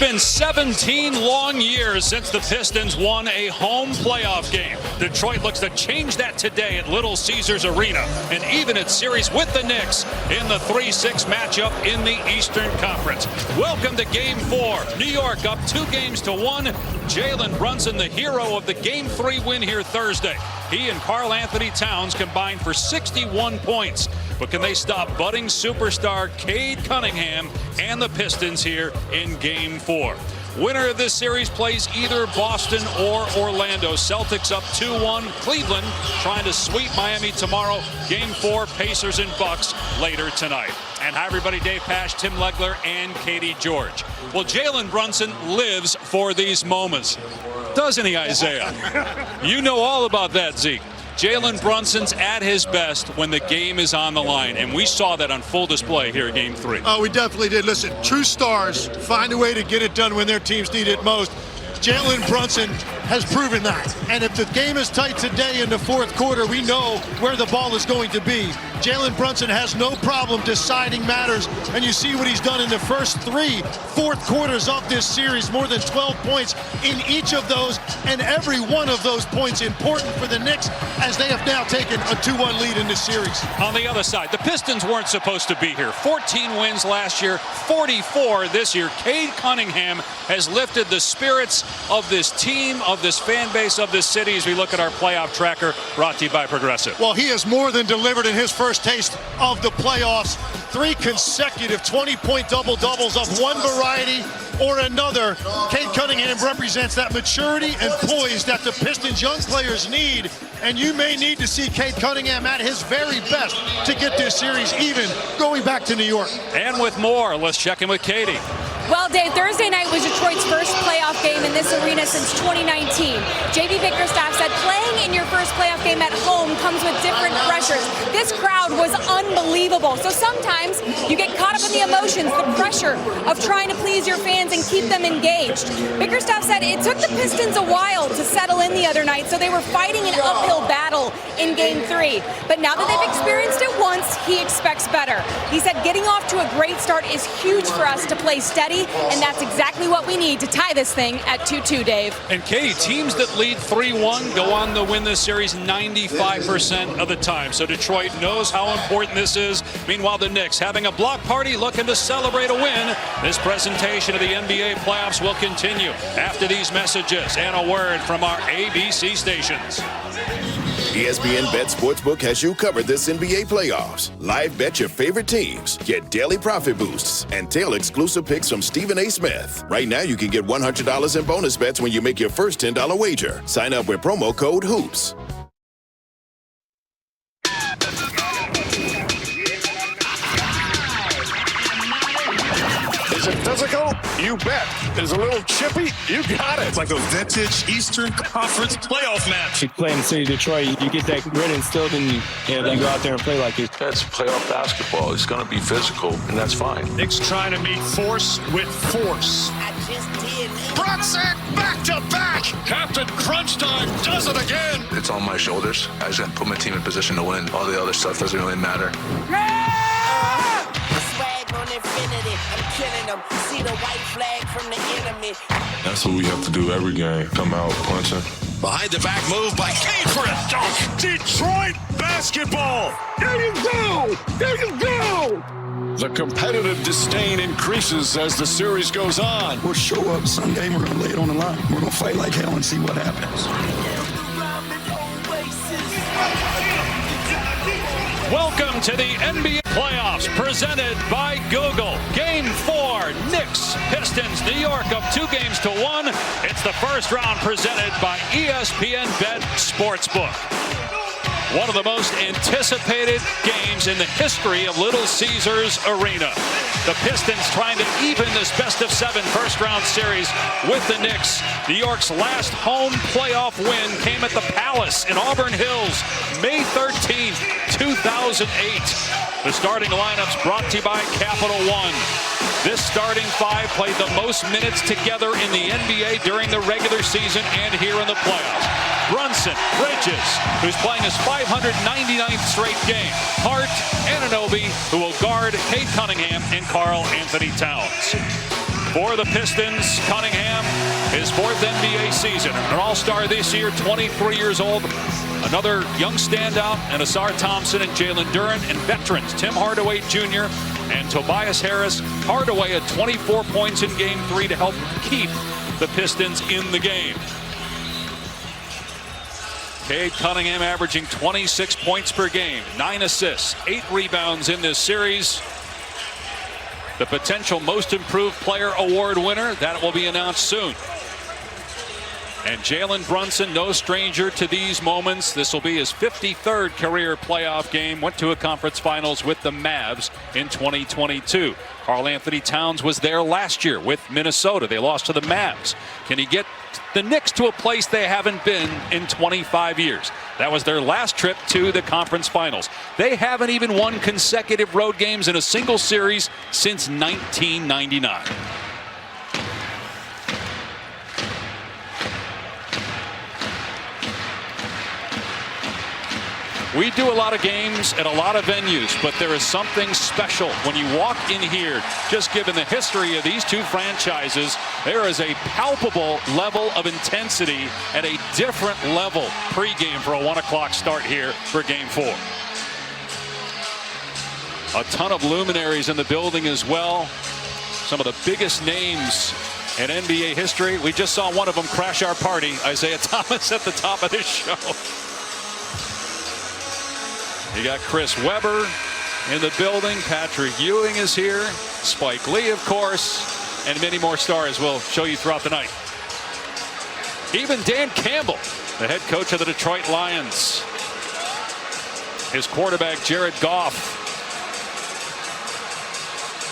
been 17 long years since the Pistons won a home playoff game. Detroit looks to change that today at Little Caesars Arena and even its series with the Knicks in the 3-6 matchup in the Eastern Conference. Welcome to Game 4. New York up 2-1. Jalen Brunson, the hero of the Game 3 win here Thursday. He and Karl Anthony Towns combined for 61 points. But can they stop budding superstar Cade Cunningham and the Pistons here in Game 4? Winner of this series plays either Boston or Orlando. Celtics up 2-1. Cleveland trying to sweep Miami tomorrow. Game 4, Pacers and Bucks later tonight. And hi, everybody. Dave Pasch, Tim Legler, and Katie George. Well, Jalen Brunson lives for these moments. Doesn't he, Isaiah? You know all about that, Zeke. Jalen Brunson's at his best when the game is on the line, and we saw that on full display here in Game 3. Oh, we definitely did. Listen, true stars find a way to get it done when their teams need it most. Jalen Brunson has proven that. And if the game is tight today in the fourth quarter, we know where the ball is going to be. Jalen Brunson has no problem deciding matters, and you see what he's done in the first 3 fourth quarters of this series. More than 12 points in each of those, and every one of those points important for the Knicks as they have now taken a 2-1 lead in this series. On the other side, the Pistons weren't supposed to be here. 14 wins last year, 44 this year. Cade Cunningham has lifted the spirits of this team, of this fan base, of this city as we look at our playoff tracker brought to you by Progressive. Well, he has more than delivered in his first taste of the playoffs. 3 consecutive 20-point double-doubles of one variety or another. Cade Cunningham represents that maturity and poise that the Pistons young players need, and you may need to see Cade Cunningham at his very best to get this series even going back to New York. And with more, let's check in with Katie. Well, Dave, Thursday night was Detroit's first playoff game in this arena since 2019. J.B. Bickerstaff said playing in your first playoff game at home comes with different pressures. This crowd was unbelievable. So sometimes you get caught up in the emotions, the pressure of trying to please your fans and keep them engaged. Bickerstaff said it took the Pistons a while to settle in the other night, so they were fighting an uphill battle in Game 3. But now that they've experienced it once, he expects better. He said getting off to a great start is huge for us to play steady, and that's exactly what we need to tie this thing at 2-2, Dave. And Katie, teams that lead 3-1 go on to win this series 95% of the time. So Detroit knows how important this is. Meanwhile, the Knicks having a block party looking to celebrate a win. This presentation of the NBA playoffs will continue after these messages and a word from our ABC stations. ESPN Bet Sportsbook has you covered this NBA playoffs. Live bet your favorite teams, get daily profit boosts, and tail exclusive picks from Stephen A. Smith. Right now, you can get $100 in bonus bets when you make your first $10 wager. Sign up with promo code HOOPS. Is it physical? You bet. Is it a little chippy? You got it. It's like a vintage Eastern Conference playoff match. You play in the city of Detroit, you get that grit instilled in you, and you go out there and play like it. That's playoff basketball. It's going to be physical, and that's fine. Knicks trying to meet force with force. Brunson, back-to-back. Captain Crunch Time does it again. It's on my shoulders. I just got to put my team in position to win. All the other stuff doesn't really matter. I'm killing them. See the white flag from the enemy. That's what we have to do every game. Come out punching. Behind the back move by Cade for a dunk. Detroit basketball. There you go. There you go. The competitive disdain increases as the series goes on. We'll show up Sunday. We're going to lay it on the line. We're going to fight like hell and see what happens. Welcome to the NBA playoffs presented by Google. Game 4, Knicks, Pistons, New York up 2-1. It's the first round presented by ESPN Bet Sportsbook. One of the most anticipated games in the history of Little Caesars Arena. The Pistons trying to even this best-of-7 first-round series with the Knicks. New York's last home playoff win came at the Palace in Auburn Hills, May 13th, 2008. The starting lineups brought to you by Capital One. This starting 5 played the most minutes together in the NBA during the regular season and here in the playoffs. Brunson, Bridges, who's playing his 599th straight game. Hart, Anunoby, who will guard Cade Cunningham and Karl Anthony Towns. For the Pistons, Cunningham, his 4th NBA season. An all-star this year, 23 years old. Another young standout, and Asar Thompson and Jalen Duren, and veterans Tim Hardaway Jr. and Tobias Harris. Hardaway at 24 points in Game 3 to help keep the Pistons in the game. Cade Cunningham averaging 26 points per game, 9 assists, 8 rebounds in this series. The potential Most Improved Player Award winner, that will be announced soon. And Jalen Brunson, no stranger to these moments. This will be his 53rd career playoff game. Went to a conference finals with the Mavs in 2022. Karl Anthony Towns was there last year with Minnesota. They lost to the Mavs. Can he get the Knicks to a place they haven't been in 25 years? That was their last trip to the conference finals. They haven't even won consecutive road games in a single series since 1999. We do a lot of games at a lot of venues, but there is something special when you walk in here. Just given the history of these two franchises, there is a palpable level of intensity at a different level pregame for a 1 o'clock start here for Game 4. A ton of luminaries in the building as well. Some of the biggest names in NBA history. We just saw one of them crash our party. Isaiah Thomas at the top of this show. You got Chris Webber in the building. Patrick Ewing is here. Spike Lee, of course, and many more stars we'll show you throughout the night. Even Dan Campbell, the head coach of the Detroit Lions. His quarterback, Jared Goff.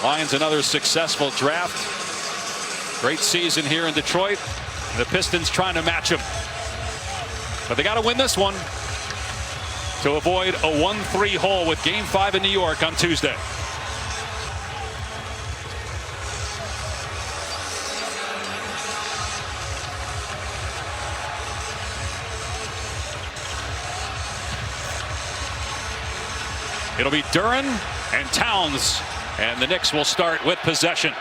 Lions, another successful draft. Great season here in Detroit. The Pistons trying to match him. But they got to win this one to avoid a 1-3 hole with Game 5 in New York on Tuesday. It'll be Duren and Towns, and the Knicks will start with possession.